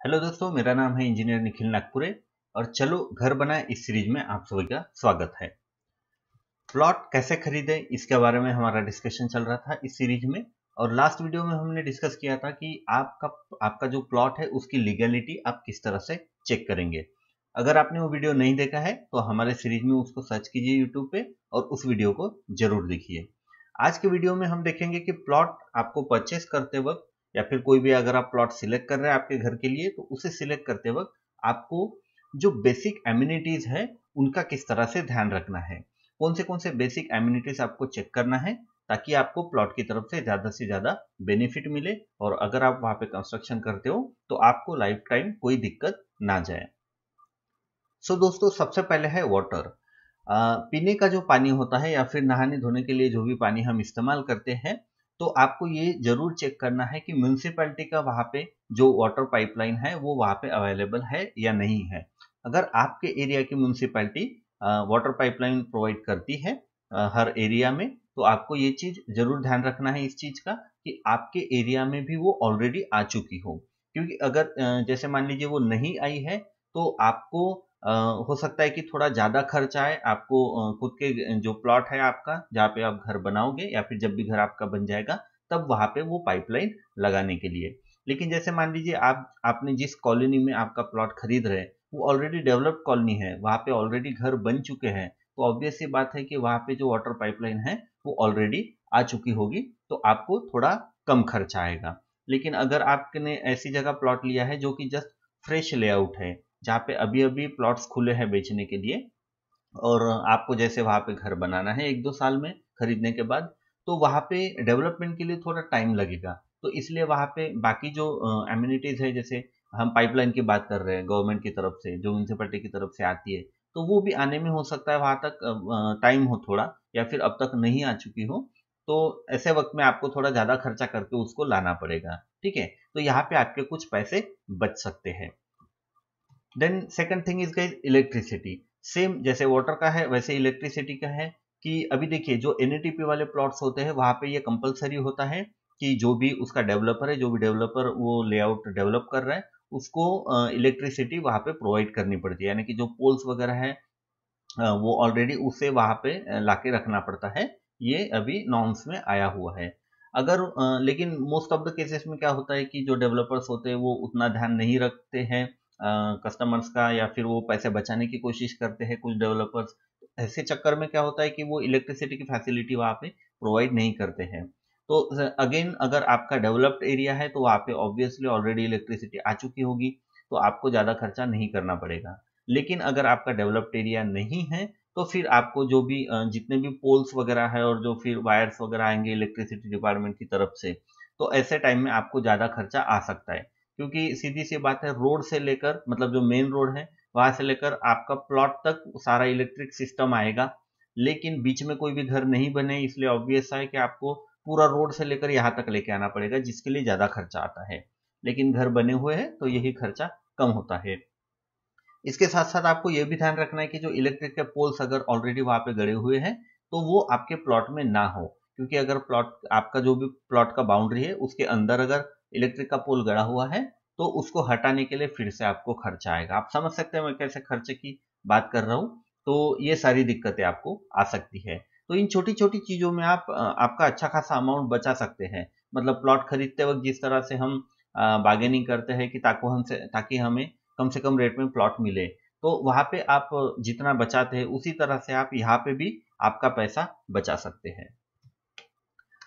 Hello दोस्तों, मेरा नाम है इंजीनियर निखिल नागपुरे और चलो घर बनाए इस सीरीज में आप सभी का स्वागत है। प्लॉट कैसे खरीदे इसके बारे में हमारा डिस्कशन चल रहा था इस सीरीज में। और लास्ट वीडियो में हमने डिस्कस किया था कि आपका जो प्लॉट है उसकी लीगैलिटी आप किस तरह से चेक करेंगे। अगर आपने वो वीडियो नहीं देखा है तो हमारे सीरीज में उसको सर्च कीजिए यूट्यूब पे और उस वीडियो को जरूर देखिए। आज के वीडियो में हम देखेंगे कि प्लॉट आपको परचेस करते वक्त या फिर कोई भी अगर आप प्लॉट सिलेक्ट कर रहे हैं आपके घर के लिए तो उसे सिलेक्ट करते वक्त आपको जो बेसिक एमिनिटीज है उनका किस तरह से ध्यान रखना है, कौन से बेसिक एमिनिटीज आपको चेक करना है ताकि आपको प्लॉट की तरफ से ज्यादा बेनिफिट मिले और अगर आप वहां पे कंस्ट्रक्शन करते हो तो आपको लाइफ टाइम कोई दिक्कत ना जाए। दोस्तों, सबसे पहले है वाटर। पीने का जो पानी होता है या फिर नहाने धोने के लिए जो भी पानी हम इस्तेमाल करते हैं तो आपको ये जरूर चेक करना है कि म्यूनिसिपैलिटी का वहां पे जो वाटर पाइपलाइन है वो वहां पे अवेलेबल है या नहीं है। अगर आपके एरिया की म्यूनिसिपैलिटी वाटर पाइपलाइन प्रोवाइड करती है हर एरिया में तो आपको ये चीज जरूर ध्यान रखना है इस चीज का कि आपके एरिया में भी वो ऑलरेडी आ चुकी हो। क्योंकि अगर जैसे मान लीजिए वो नहीं आई है तो आपको हो सकता है कि थोड़ा ज़्यादा खर्चा आए आपको खुद के जो प्लॉट है आपका जहाँ पे आप घर बनाओगे या फिर जब भी घर आपका बन जाएगा तब वहाँ पे वो पाइपलाइन लगाने के लिए। लेकिन जैसे मान लीजिए आपने जिस कॉलोनी में आपका प्लॉट खरीद रहे हैं वो ऑलरेडी डेवलप्ड कॉलोनी है, वहाँ पे ऑलरेडी घर बन चुके हैं, तो ऑब्वियस सी बात है कि वहाँ पे जो वाटर पाइपलाइन है वो ऑलरेडी आ चुकी होगी तो आपको थोड़ा कम खर्चा आएगा। लेकिन अगर आपने ऐसी जगह प्लॉट लिया है जो कि जस्ट फ्रेश लेआउट है जहाँ पे अभी अभी प्लॉट्स खुले हैं बेचने के लिए और आपको जैसे वहां पे घर बनाना है 1-2 साल में खरीदने के बाद तो वहां पे डेवलपमेंट के लिए थोड़ा टाइम लगेगा। तो इसलिए वहां पे बाकी जो एम्यूनिटीज है जैसे हम पाइपलाइन की बात कर रहे हैं गवर्नमेंट की तरफ से जो म्यूनसिपलिटी की तरफ से आती है तो वो भी आने में हो सकता है वहां तक टाइम हो थोड़ा या फिर अब तक नहीं आ चुकी हो। तो ऐसे वक्त में आपको थोड़ा ज्यादा खर्चा करके उसको लाना पड़ेगा। ठीक है, तो यहाँ पे आपके कुछ पैसे बच सकते हैं। Then second thing is guys electricity. Same जैसे वाटर का है वैसे इलेक्ट्रिसिटी का है कि अभी देखिए जो एनएटीपी वाले प्लॉट्स होते हैं वहां पे ये कंपलसरी होता है कि जो भी उसका डेवलपर है जो भी डेवलपर वो लेआउट डेवलप कर रहा है उसको इलेक्ट्रिसिटी वहां पे प्रोवाइड करनी पड़ती है, यानी कि जो पोल्स वगैरह है वो ऑलरेडी उसे वहां पे लाके रखना पड़ता है। ये अभी नॉर्म्स में आया हुआ है। अगर लेकिन मोस्ट ऑफ द केसेस में क्या होता है कि जो डेवलपर्स होते हैं वो उतना ध्यान नहीं रखते हैं कस्टमर्स का या फिर वो पैसे बचाने की कोशिश करते हैं कुछ डेवलपर्स। ऐसे चक्कर में क्या होता है कि वो इलेक्ट्रिसिटी की फैसिलिटी वहां पे प्रोवाइड नहीं करते हैं। तो अगेन अगर आपका डेवलप्ड एरिया है तो वहां पे ऑब्वियसली ऑलरेडी इलेक्ट्रिसिटी आ चुकी होगी तो आपको ज्यादा खर्चा नहीं करना पड़ेगा। लेकिन अगर आपका डेवलप्ड एरिया नहीं है तो फिर आपको जो भी जितने भी पोल्स वगैरह है और जो फिर वायर्स वगैरह आएंगे इलेक्ट्रिसिटी डिपार्टमेंट की तरफ से तो ऐसे टाइम में आपको ज़्यादा खर्चा आ सकता है। क्योंकि सीधी सी बात है रोड से लेकर मतलब जो मेन रोड है वहां से लेकर आपका प्लॉट तक सारा इलेक्ट्रिक सिस्टम आएगा। लेकिन बीच में कोई भी घर नहीं बने इसलिए ऑब्वियस है कि आपको पूरा रोड से लेकर यहाँ तक लेके आना पड़ेगा जिसके लिए ज़्यादा खर्चा आता है। लेकिन घर बने हुए हैं तो यही खर्चा कम होता है। इसके साथ साथ आपको यह भी ध्यान रखना है कि जो इलेक्ट्रिक के पोल्स अगर ऑलरेडी वहां पे गड़े हुए हैं तो वो आपके प्लॉट में ना हो। क्योंकि अगर प्लॉट आपका जो भी प्लॉट का बाउंड्री है उसके अंदर अगर इलेक्ट्रिक का पोल गड़ा हुआ है तो उसको हटाने के लिए फिर से आपको खर्चा आएगा। आप समझ सकते हैं मैं कैसे खर्चे की बात कर रहा हूँ। तो ये सारी दिक्कतें आपको आ सकती है। तो इन छोटी छोटी चीजों में आप आपका अच्छा खासा अमाउंट बचा सकते हैं। मतलब प्लॉट खरीदते वक्त जिस तरह से हम बार्गेनिंग करते हैं कि ताकि हमें कम से कम रेट में प्लॉट मिले तो वहां पे आप जितना बचाते हैं उसी तरह से आप यहाँ पे भी आपका पैसा बचा सकते हैं।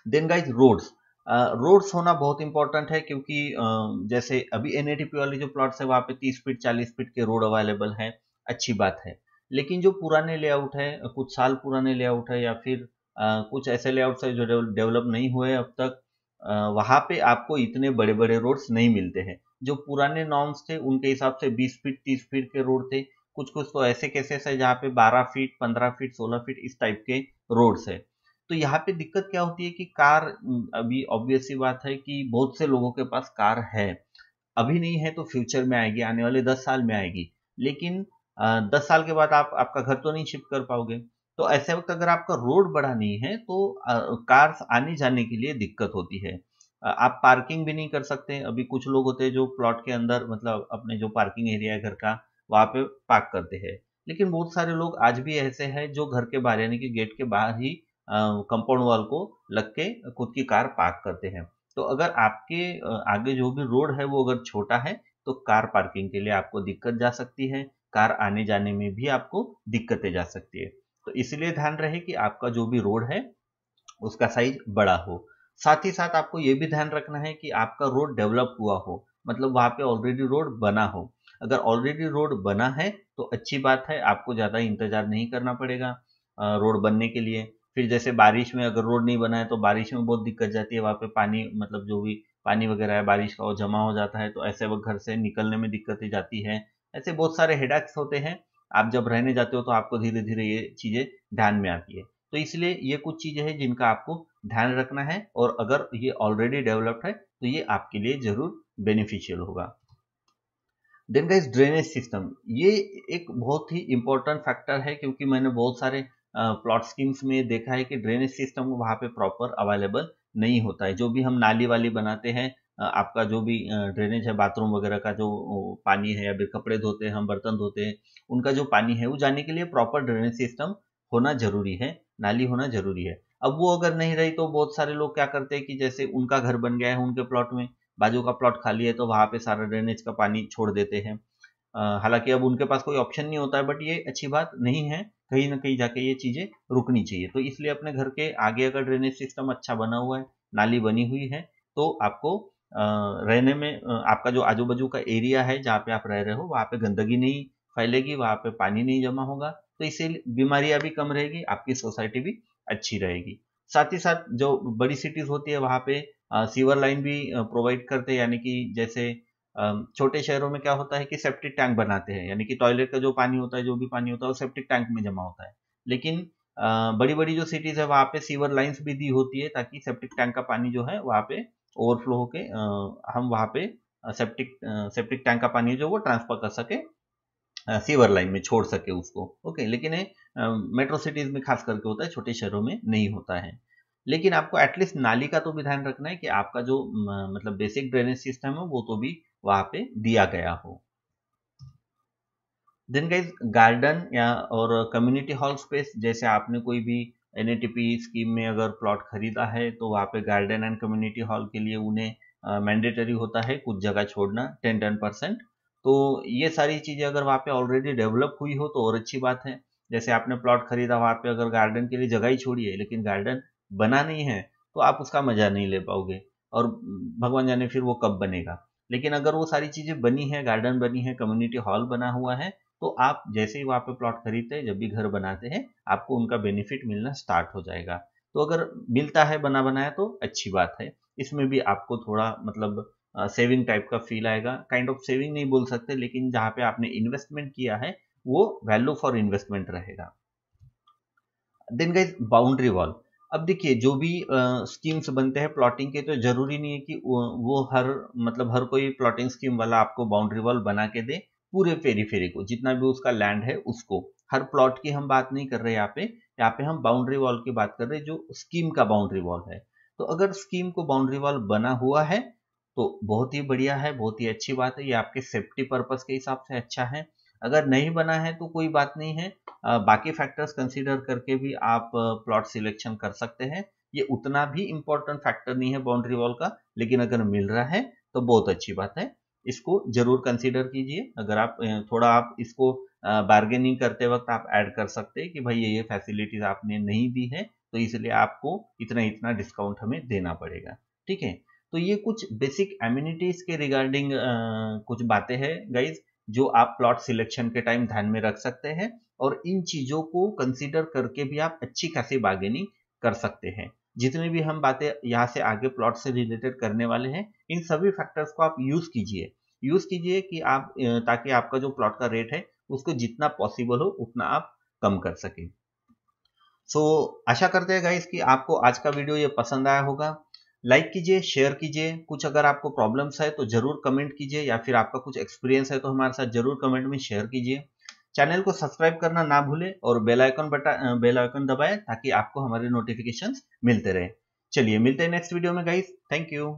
Then guys roads. रोड्स होना बहुत इंपॉर्टेंट है क्योंकि जैसे अभी एनएटीपी वाले जो प्लॉट्स है वहां पे 30 फीट 40 फीट के रोड अवेलेबल है, अच्छी बात है। लेकिन जो पुराने लेआउट है कुछ साल पुराने लेआउट है या फिर कुछ ऐसे लेआउट्स है जो डेवलप नहीं हुए अब तक वहां पे आपको इतने बड़े बड़े रोड्स नहीं मिलते हैं। जो पुराने नॉर्म्स थे उनके हिसाब से 20 फीट 30 फीट के रोड थे। कुछ कुछ तो ऐसे केसेस है जहाँ पे 12 फीट 15 फीट 16 फीट इस टाइप के रोड्स है। तो यहाँ पे दिक्कत क्या होती है कि कार अभी ऑब्वियस सी बात है कि बहुत से लोगों के पास कार है, अभी नहीं है तो फ्यूचर में आएगी, आने वाले 10 साल में आएगी। लेकिन 10 साल के बाद आप आपका घर तो नहीं शिफ्ट कर पाओगे। तो ऐसे वक्त अगर आपका रोड बड़ा नहीं है तो कार्स आने जाने के लिए दिक्कत होती है। आप पार्किंग भी नहीं कर सकते। अभी कुछ लोग होते हैं जो प्लॉट के अंदर मतलब अपने जो पार्किंग एरिया है घर का वहां पे पार्क करते हैं, लेकिन बहुत सारे लोग आज भी ऐसे हैं जो घर के बाहर यानी कि गेट के बाहर ही कंपाउंड वॉल को लग के खुद की कार पार्क करते हैं। तो अगर आपके आगे जो भी रोड है वो अगर छोटा है तो कार पार्किंग के लिए आपको दिक्कत जा सकती है, कार आने जाने में भी आपको दिक्कतें जा सकती है। तो इसलिए ध्यान रहे कि आपका जो भी रोड है उसका साइज बड़ा हो। साथ ही साथ आपको ये भी ध्यान रखना है कि आपका रोड डेवलप हुआ हो, मतलब वहां पे ऑलरेडी रोड बना हो। अगर ऑलरेडी रोड बना है तो अच्छी बात है, आपको ज़्यादा इंतजार नहीं करना पड़ेगा रोड बनने के लिए। फिर जैसे बारिश में अगर रोड नहीं बना है तो बारिश में बहुत दिक्कत जाती है, वहाँ पे पानी मतलब जो भी पानी वगैरह है बारिश का वो जमा हो जाता है, तो ऐसे वक्त घर से निकलने में दिक्कतें जाती है। ऐसे बहुत सारे हेडेक्स होते हैं। आप जब रहने जाते हो तो आपको धीरे धीरे ये चीज़ें ध्यान में आती है। तो इसलिए ये कुछ चीज़ें हैं जिनका आपको ध्यान रखना है, और अगर ये ऑलरेडी डेवलप्ड है तो ये आपके लिए जरूर बेनिफिशियल होगा। देन गाइस ड्रेनेज सिस्टम, ये एक बहुत ही इंपॉर्टेंट फैक्टर है, क्योंकि मैंने बहुत सारे प्लॉट स्कीम्स में देखा है कि ड्रेनेज सिस्टम वहाँ पे प्रॉपर अवेलेबल नहीं होता है। जो भी हम नाली वाली बनाते हैं, आपका जो भी ड्रेनेज है बाथरूम वगैरह का जो पानी है या फिर कपड़े धोते हैं हम बर्तन धोते हैं उनका जो पानी है वो जाने के लिए प्रॉपर ड्रेनेज सिस्टम होना जरूरी है, नाली होना जरूरी है। अब वो अगर नहीं रही तो बहुत सारे लोग क्या करते हैं कि जैसे उनका घर बन गया है उनके प्लॉट में, बाजू का प्लॉट खाली है तो वहां पे सारा ड्रेनेज का पानी छोड़ देते हैं। हालांकि अब उनके पास कोई ऑप्शन नहीं होता है, बट ये अच्छी बात नहीं है। कहीं ना कहीं जाके ये चीजें रुकनी चाहिए। तो इसलिए अपने घर के आगे अगर ड्रेनेज सिस्टम अच्छा बना हुआ है, नाली बनी हुई है, तो आपको रहने में आपका जो आजू बाजू का एरिया है जहाँ पे आप रह रहे हो वहाँ पे गंदगी नहीं फैलेगी, वहाँ पे पानी नहीं जमा होगा, तो इससे बीमारियां भी कम रहेगी, आपकी सोसाइटी भी अच्छी रहेगी। साथ ही साथ जो बड़ी सिटीज होती है वहाँ पे सीवर लाइन भी प्रोवाइड करते हैं, यानी कि जैसे छोटे शहरों में क्या होता है कि सेप्टिक टैंक बनाते हैं, यानी कि टॉयलेट का जो पानी होता है जो भी पानी होता है वो सेप्टिक टैंक में जमा होता है। लेकिन बड़ी बड़ी जो सिटीज है वहाँ पे सीवर लाइंस भी दी होती है ताकि सेप्टिक टैंक का पानी जो है वहाँ पे ओवरफ्लो होके हम वहाँ पे सेप्टिक टैंक का पानी जो वो ट्रांसफर कर सके, सीवर लाइन में छोड़ सके उसको। ओके, लेकिन ये मेट्रो सिटीज में खास करके होता है, छोटे शहरों में नहीं होता है। लेकिन आपको एटलीस्ट नाली का तो भी ध्यान रखना है कि आपका जो मतलब बेसिक ड्रेनेज सिस्टम है वो तो भी वहां पे दिया गया हो। देन गाइज गार्डन या और कम्युनिटी हॉल स्पेस, जैसे आपने कोई भी एनएटीपी स्कीम में अगर प्लॉट खरीदा है तो वहाँ पे गार्डन एंड कम्युनिटी हॉल के लिए उन्हें मैंडेटरी होता है कुछ जगह छोड़ना 10% तो ये सारी चीज़ें अगर वहाँ पे ऑलरेडी डेवलप हुई हो तो और अच्छी बात है। जैसे आपने प्लॉट खरीदा वहाँ पे अगर गार्डन के लिए जगह ही छोड़ी है लेकिन गार्डन बना नहीं है तो आप उसका मजा नहीं ले पाओगे, और भगवान जाने फिर वो कब बनेगा। लेकिन अगर वो सारी चीज़ें बनी है, गार्डन बनी है, कम्युनिटी हॉल बना हुआ है, तो आप जैसे ही वहाँ पे प्लॉट खरीदते हैं जब भी घर बनाते हैं आपको उनका बेनिफिट मिलना स्टार्ट हो जाएगा। तो अगर मिलता है बना बनाया तो अच्छी बात है। इसमें भी आपको थोड़ा मतलब सेविंग टाइप का फील आएगा, काइंड ऑफ सेविंग नहीं बोल सकते लेकिन जहाँ पे आपने इन्वेस्टमेंट किया है वो वैल्यू फॉर इन्वेस्टमेंट रहेगा। देन गाइज बाउंड्री वॉल, अब देखिए जो भी स्कीम्स बनते हैं प्लॉटिंग के तो जरूरी नहीं है कि वो हर मतलब हर कोई प्लॉटिंग स्कीम वाला आपको बाउंड्री वॉल बना के दे पूरे पेरीफेरी को, जितना भी उसका लैंड है उसको। हर प्लॉट की हम बात नहीं कर रहे यहाँ पे हम बाउंड्री वॉल की बात कर रहे हैं जो स्कीम का बाउंड्री वॉल है। तो अगर स्कीम को बाउंड्री वॉल बना हुआ है तो बहुत ही बढ़िया है, बहुत ही अच्छी बात है, ये आपके सेफ्टी पर्पज के हिसाब से अच्छा है। अगर नहीं बना है तो कोई बात नहीं है, बाकी फैक्टर्स कंसीडर करके भी आप प्लॉट सिलेक्शन कर सकते हैं। ये उतना भी इम्पोर्टेंट फैक्टर नहीं है बाउंड्री वॉल का, लेकिन अगर मिल रहा है तो बहुत अच्छी बात है, इसको जरूर कंसीडर कीजिए। अगर आप थोड़ा आप इसको बार्गेनिंग करते वक्त आप ऐड कर सकते हैं कि भाई ये फैसिलिटीज आपने नहीं दी है तो इसलिए आपको इतना इतना डिस्काउंट हमें देना पड़ेगा। ठीक है, तो ये कुछ बेसिक एम्यूनिटीज के रिगार्डिंग कुछ बातें हैं गाइज जो आप प्लॉट सिलेक्शन के टाइम ध्यान में रख सकते हैं, और इन चीजों को कंसीडर करके भी आप अच्छी खासी बार्गेनिंग कर सकते हैं। जितनी भी हम बातें यहाँ से आगे प्लॉट से रिलेटेड करने वाले हैं इन सभी फैक्टर्स को आप यूज कीजिए कि आप ताकि आपका जो प्लॉट का रेट है उसको जितना पॉसिबल हो उतना आप कम कर सकें। सो आशा करते हैं गाइस कि आपको आज का वीडियो ये पसंद आया होगा। लाइक कीजिए, शेयर कीजिए, कुछ अगर आपको प्रॉब्लम्स है तो जरूर कमेंट कीजिए, या फिर आपका कुछ एक्सपीरियंस है तो हमारे साथ जरूर कमेंट में शेयर कीजिए। चैनल को सब्सक्राइब करना ना भूलें और बेल आइकन दबाएं ताकि आपको हमारे नोटिफिकेशंस मिलते रहे। चलिए मिलते हैं नेक्स्ट वीडियो में गाइस, थैंक यू।